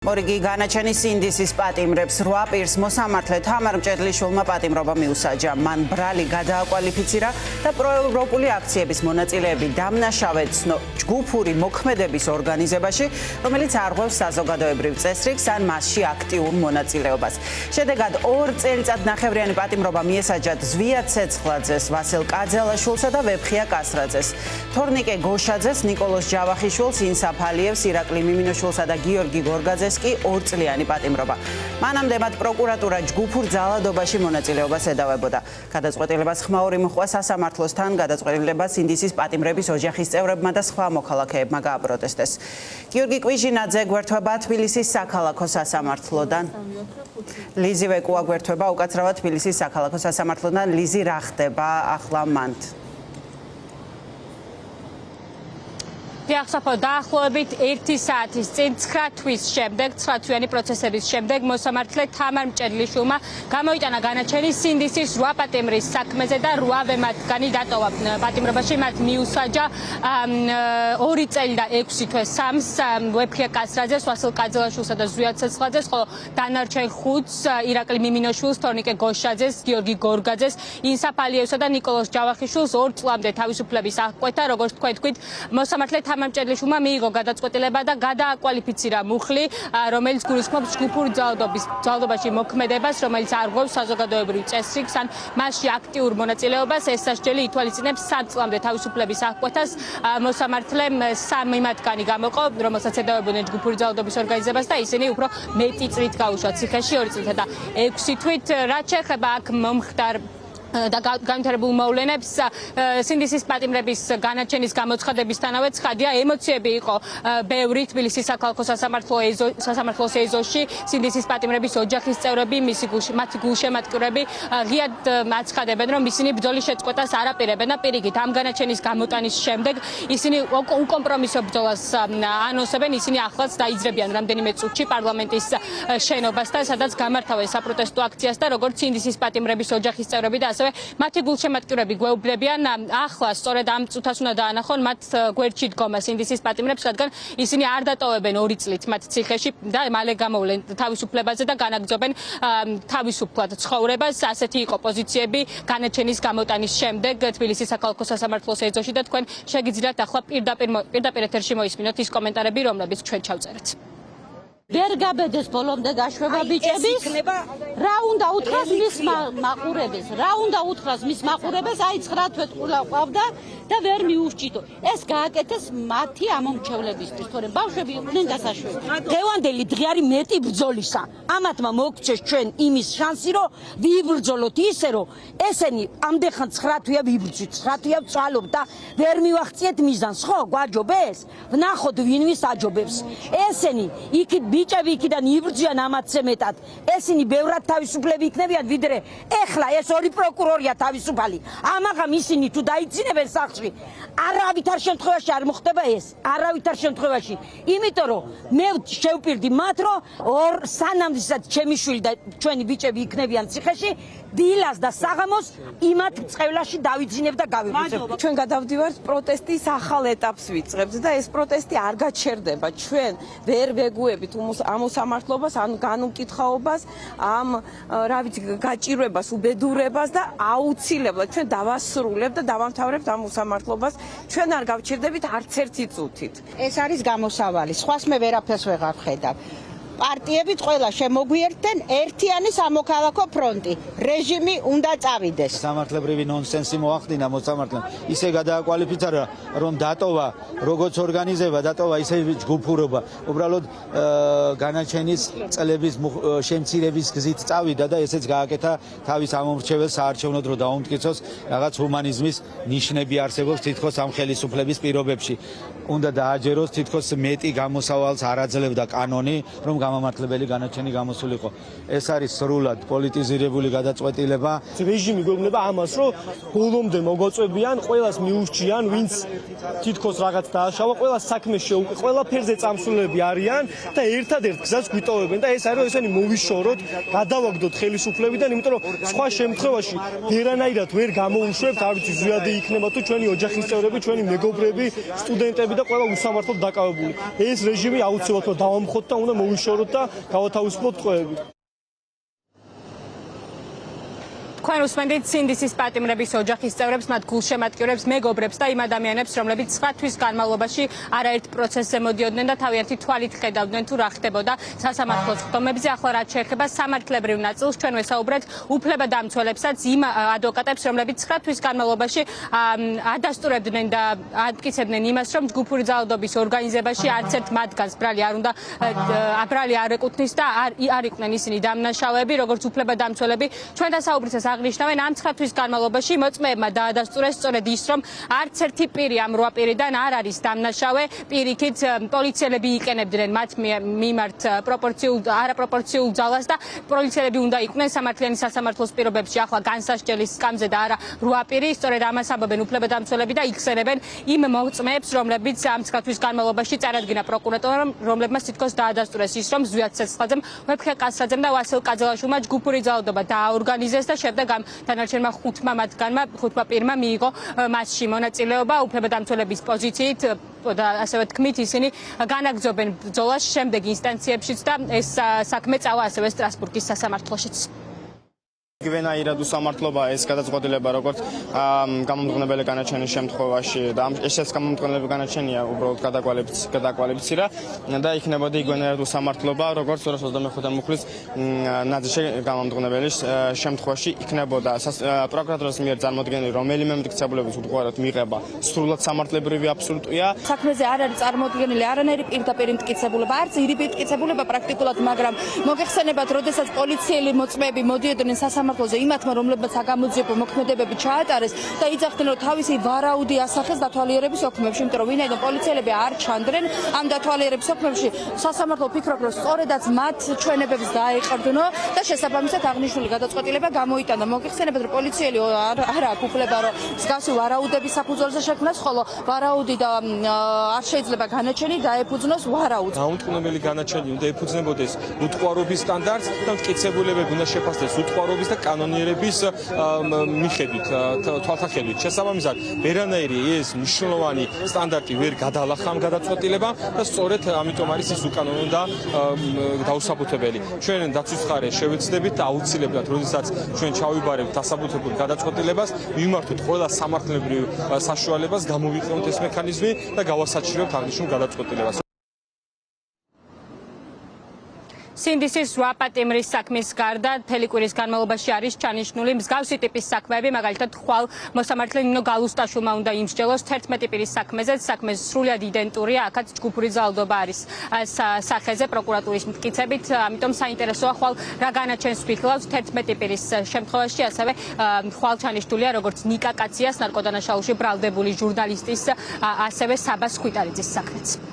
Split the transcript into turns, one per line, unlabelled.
მორიგი განაჩენის ინდისის პატიმრებს 8 პირს მოსამართლე თამარ მჭედლიშვილმა პატიმრობა მიუსაჯა. მან ბრალი გადააკვალიფიცირა და პროევროპული აქციების მონაწილეები დამნაშავე ცნო ჯგუფური მოქმედების ორგანიზებაში, რომელიც არღვევს საზოგადოებრივ წესრიგს ან მასში აქტიურ მონაწილეობას. შედეგად 2 წელიწადნახევრიანი პატიმრობა მიესაჯათ ზვია ცეცხლაძეს, ვასილ კაძელაშვილსა და ვეფხია კასრაძეს. თორნიკე გოშაძეს, ნიკოლოზ ჯავახიშვილს, ინსაფ ალიევს, ირაკლი მიმინოშვილსა და გიორგი გორგაძეს კი 2 წლიანი პატიმრობა. მანამდე მათ პროკურატურა ჯგუფურ ძალადობაში მონაწილეობას ედავებოდა. გადაწყვეტილებას ხმაური მოჰყვა სასამართლოსთან, გადაწყვეტილებას ინდისის პატიმრების ოჯახის წევრებმა და სხვა მოქალაქეებმა გააპროტესტეს. გიორგი კვიჟინაძე გვერდება თბილისის საქალაქო სასამართლოდან. ლიზი ვეკუა გვერდება უკაცრავად თბილისის საქალაქო სასამართლოდან. ლიზი, რა ხდება ახლა მანდ?
ახსაფო დაახლოებით 1 საათის წინ 9 თვის შემდეგ 9 თვიანი პროცესების შემდეგ მოსამართლე თამარ მჭედლიშვილმა გამოიტანა განაჩენი ინდისის 8 პატიმრის საქმეზე და 8-ვე მათგანი დატოვა პატიმრობაში. მათ მიუსაჯა 2 წელი და 6 თვე სამს ვეფხია კასრაძეს, ვასილ კაძელაშვილსა და ზვია ცეცხლაძეს, ხოლო დანარჩენ 5-ს ირაკლი მიმინოშვილს, თორნიკე გოშაძეს, გიორგი გორგაძეს, ინსაფ ალიევსა და ნიკოლოზ ჯავახიშვილს 2 წლამდე თავისუფლების აღკვეთა. როგორც თქვით, მოსამართლე მჭედლიშვილმა მიიღო გადაწყვეტილება და გადააკვალიფიცირა მუხლი, რომელიც გულისხმობს ჯგუფურ ძალადობაში მოქმედებას, რომელიც არღვევს საზოგადოებრივ წესრიგს ან მასში აქტიურ მონაწილეობას. ეს სასჯელი ითვალისწინებს 3 წლამდე თავისუფლების აღკვეთას. მოსამართლემ 3 მათგანი გამოყო, რომელსაც ედავებოდნენ ჯგუფური ძალადობის ორგანიზებას და ისინი უფრო მეტი წლით გაუშვათ ციხეში, 2 წლითა და 6 თვით. რაც შეეხება აქ მომხდარ და განვითარებულ მოვლენებს, ინდისის პატიმრების განაჩენის გამოცხადებისთანავე ცხადია, ემოციები იყო ბევრი თბილისის საქალაქო სასამართლოს ეზოში. ინდისის პატიმრების ოჯახის წევრები, მათი გულშემატკივრები ღიად აცხადებენ, რომ ისინი ბრძოლის შეწყვეტას არ აპირებენ და პირიქით ამ განაჩენის გამოტანის შემდეგ ისინი უკომპრომისო ბრძოლას ანონსებენ. ისინი ახლაც დაიძრებიან რამდენიმე წუთში პარლამენტის შენობასთან, სადაც გამართავენ საპროტესტო აქციას და როგორც ინდისის პატიმრების ოჯახის წევრები და მათი გულშემატკივრები გვეუბნებიან, ახლა სწორედ ამ წუთას უნდა დაანახონ მათ გვერდში დგომას ინდისის პატიმრებს, რადგან ისინი არ დატოვებენ 2 წლით მათ ციხეში და მალე გამოვლენ თავისუფლებაზე და განაგრძობენ თავისუფლად ცხოვრებას. ასეთი იყო პოზიციები განაჩენის გამოტანის შემდეგ თბილისის საქალაქო სასამართლოს ეზოში და თქვენ შეგიძლიათ ახლა პირდაპირ ეთერში მოისმინოთ ის კომენტარები, რომლებიც ჩვენ ჩავწერეთ.
ვერ გაბედეს ბოლომდე გაშვება ბიჭების, რა უნდა უთხრას მის მაყურებელს, რა უნდა უთხრას მის მაყურებელს, აი 9 თვე ყულა ყავდა და ვერ მიუსჭიტო. ეს გააკეთეს მათი ამომრჩევლებისთვის, თორემ ბავშვები იყვნენ დასაშვები. დღევანდელი დღე არის მეტი ბრძოლისა. ამათმა მოგწეს ჩვენ იმის შანსი, რომ ვიბრძოლოთ ისე, რომ ესენი ამდენ 9 თვეა ვიბრძვით, 9 თვეა ვწვალობ და ვერ მივახციეთ მიზანს, ხო? გვაჯობეს? ვნახოთ ვინ ვის აჯობებს. ესენი იქით ბიჭები იქიდან იბრძვიან ამათზე მეტად. ესენი ბევრად თავისუფლები იქნებიან, ვიდრე ეხლა ეს 2 პროკურორია თავისუფალი. ამაღამ ისინი თუ დაიძინებენ სახლში, არავითარ შემთხვევაში არ მოხდება ეს. არავითარ შემთხვევაში. იმიტომ რომ მე შევპირდი მათ, რომ სანამ ვისაც ჩემი შვილი და ჩვენი ბიჭები იქნებიან ციხეში, დილას და საღამოს იმათ წყევლაში დავიძინებ და გავიღვიძებ.
ჩვენ გადავდივართ პროტესტის ახალ ეტაპს ვიწყებთ და ეს პროტესტი არ გაჩერდება. ჩვენ ვერ ვეგუებით ამ მოსამართლობას, ან განუკითხაობას, ამ რა ვიცი გაჭირვებას, უბედურებას და აუცილებლად ჩვენ დავასრულებთ და დავამთავრებთ ამ მოსამართლობას. ჩვენ არ გავჩერდებით არც ერთი წუთით.
ეს არის გამოსავალი. სხვას მე ვერაფერს ვეღარ ვხედავ. პარტიებით ყველა შემოგვიერთდნენ ერთიანი სამოქალაქო ფრონტი. რეჟიმი უნდა წავიდეს.
სამართლებრივი ნონსენსი მოახდინა მოსამართლემ. ისე გადააკვალიფიცირა, რომ დატოვა როგორც ორგანიზება, დატოვა ისე ჯგუფურობა. უბრალოდ განაჩენის წლების შემცირების გზით წავიდა და ესეც გააკეთა თავის ამომრჩეველს საარჩევნოდ რომ დაუმტკიცოს რაღაც ჰუმანიზმის ნიშნები არსებობს თითქოს ამ ხელისუფლების პირობებში. უნდა დააჯეროს თითქოს მეტი გამოსავალს არ აძლევდა კანონი, რომ გამამართლებელი განაჩენი გამოსულიყო. ეს არის სრულად პოლიტიზირებული გადაწყვეტილება.
რეჟიმი გვეუბნება ამას, რომ ბოლომდე მოგვაწვევიან, ყველას მიუსჭიან, ვინც თითქოს რაღაც დააშავა, ყველას საქმე შეუყვი, ყველაფერზე წამსულები არიან და ერთადერთ გზას გვიტოვებენ და ეს არის რომ ესენი მოვიშოროთ, გადავაგდოთ ხელისუფლებიდან, იმიტომ რომ სხვა შემთხვევაში ვერანაირად ვერ გამოუშვებთ, არ ვიცი ზვიადი იქნება თუ ჩვენი ოჯახის წევრები, ჩვენი მეგობრები, სტუდენტები და ყველა უსამართლოდ დაკავებული. ეს რეჟიმი აუცილებლად დავამხოთ და უნდა მოვიშოროთ და გავათავისუფლოთ ტყვეები.
თქვენ უსმენთ სინდისის პატიმრების ოჯახის წევრებს, მათ გულშემატკივრებს, მეგობრებს და იმ ადამიანებს, რომლებიც 9 თვის განმავლობაში არაერთ პროცესზე მოდიოდნენ და თავიანთი თვალით ხედავდნენ თუ რა ხდებოდა სასამართლოს ხდომებზე. ახლა რაც შეეხება სამართლებრივ ნაწილს, ჩვენ ვესაუბრეთ უფლებადამცველებსაც, იმ ადვოკატებს, რომლებიც 9 თვის განმავლობაში ადასტურებდნენ და აკისებდნენ იმას, რომ ჯგუფური ძალადობის ორგანიზებაში არც ერთ მათგანს ბრალი არ ეკუთვნის და არ იყვნენ ისინი დამნაშავეები, როგორც უფლებადამცველები. ჩვენ დასაუბრისას აღნიშნავენ ამ 9 თვის განმავლობაში მოწმეებმა დაადასტურეს სწორედ ის, რომ არც ერთი პირი ამ 8 პირიდან არ არის დამნაშავე. პირიქით პოლიციელები იყენებდნენ მათ მიმართ არაპროპორციულ ძალას და პოლიციელები უნდა იყვნენ სამართლიანი სასამართლოს პირობებში ახლა განსასჯელის სკამზე და არა 8 პირი. სწორედ ამას ამბობენ უფლებადამცველები და იხსენებენ იმ მოწმეებს, რომლებიც ამ 9 თვის განმავლობაში წარადგინა პროკურატურამ, რომლებმაც თითქოს დაადასტურეს ის, რომ ზვიად ცეცხლაძემ, ვეფხე ყასაძემ და ვასილ კაძალაშვილმა ჯგუფური ძალადობა დააორგანიზეს და შემდეგ ამ დანარჩენმა 5 პირმა მიიღო მასში მონაწილეობა. უფლებადამცველების პოზიციით და ასევე თქმით ისინი განაგრძობენ ბრძოლას შემდეგ ინსტანციებშიც და ეს საქმე წავა ასევე სტრასბურგის სასამართლოშიც.
Იგივენაირად უსამართლობა ეს გადაწყვეტილება როგორც გამომდგენებელი განაჩენის შემთხვევაში და ესეც გამომდგენებელი განაჩენია უბრალოდ გადაკვალიფიცირა და იქნებოდა იგივენაირად უსამართლობა როგორც 225 მუხლის ნაძრში გამომდგენებელის შემთხვევაში იქნებოდა პროკურატურის მიერ წარმოდგენილი რომელიმე მტკიცებულების უდგურად მიღება სრულად სამართლებრივი აბსოლუტია.
საქმეზე არ არის წარმოდგენილი არანაირი პირდაპირ მტკიცებულება, არც ირიბი მტკიცებულება პრაქტიკულად, მაგრამ მოგეხსენებათ, როდესაც პოლიციელი მოწმეები მოდიოდნენ სასამართლოზე იმათმა, რომლებმაც საგამოძიებო მოქმედებები ჩაატარეს და იძახდნენ, რომ თავისი ვარაუდი ასახეს დათვალიერების ოქმებში, იმიტომ რომ ვინაიდან პოლიციელები არ ჩანდნენ ამ დათვალიერების ოქმებში, სასამართლო ფიქრობს, რომ სწორედაც მათ ჩვენებებს დაეყრდნო და შესაბამისად აღნიშნული გადაწყვეტილება გამოიტანა. მოგეხსენებათ, რომ პოლიციელი არ აქვს უფლება, რომ მსგავსი ვარაუდების საფუძველზე შექმნას, ხოლო ვარაუდი და არ შეიძლება განაჩენი დაეფუძნოს ვარაუდს.
დაუნტყუნებელი განაჩენი უნდა ეფუძნებოდეს უთყვარობის სტანდარტს და მტკიცებულებები უნდა შეფასდეს უთყვარობის და კანონიერების მიხედვით, თვალთახედვით. შესაბამისად, ვერანაირი ეს მნიშვნელოვანი სტანდარტი ვერ გადალახა ამ გადაწყვეტილებამ და სწორედ ამიტომ არის ის უკანონო და დაუსაბუთებელი. ჩვენ დაცვის მხარე შევეცდებით და აუცილებლად, როდესაც ჩვენ ჩავიბარებთ დასაბუთებულ გადაწყვეტილებას, მიმართოთ ყველა სამართლებრივ საშუალებას, გამოვიყენოთ ეს მექანიზმი და გავასაჩივრებთ აღნიშნულ გადაწყვეტილებას.
სინდისის 8 პატიმრის საქმის გარდა მთელი კვირის განმავლობაში არის ჩანიშნული მსგავსი ტიპის საქმეები, მაგალითად ხვალ მოსამართლე ნინო გალუსტაშვილმა უნდა იმსჯელოს 11 პირის საქმეზე, საქმე სრულიად იდენტურია, აქაც ჯგუფური ძალადობა არის სახეზე პროკურატურის მტკიცებით, ამიტომ საინტერესოა ხვალ რა განაჩენს ვიხილავთ 11 პირის შემთხვევაში, ასევე ხვალ ჩანიშნულია როგორც ნიკა კაციას, ნარკოდანაშაულში ბრალდებული ჟურნალისტის, ასევე საბას ხვიტარიძის საქმეც.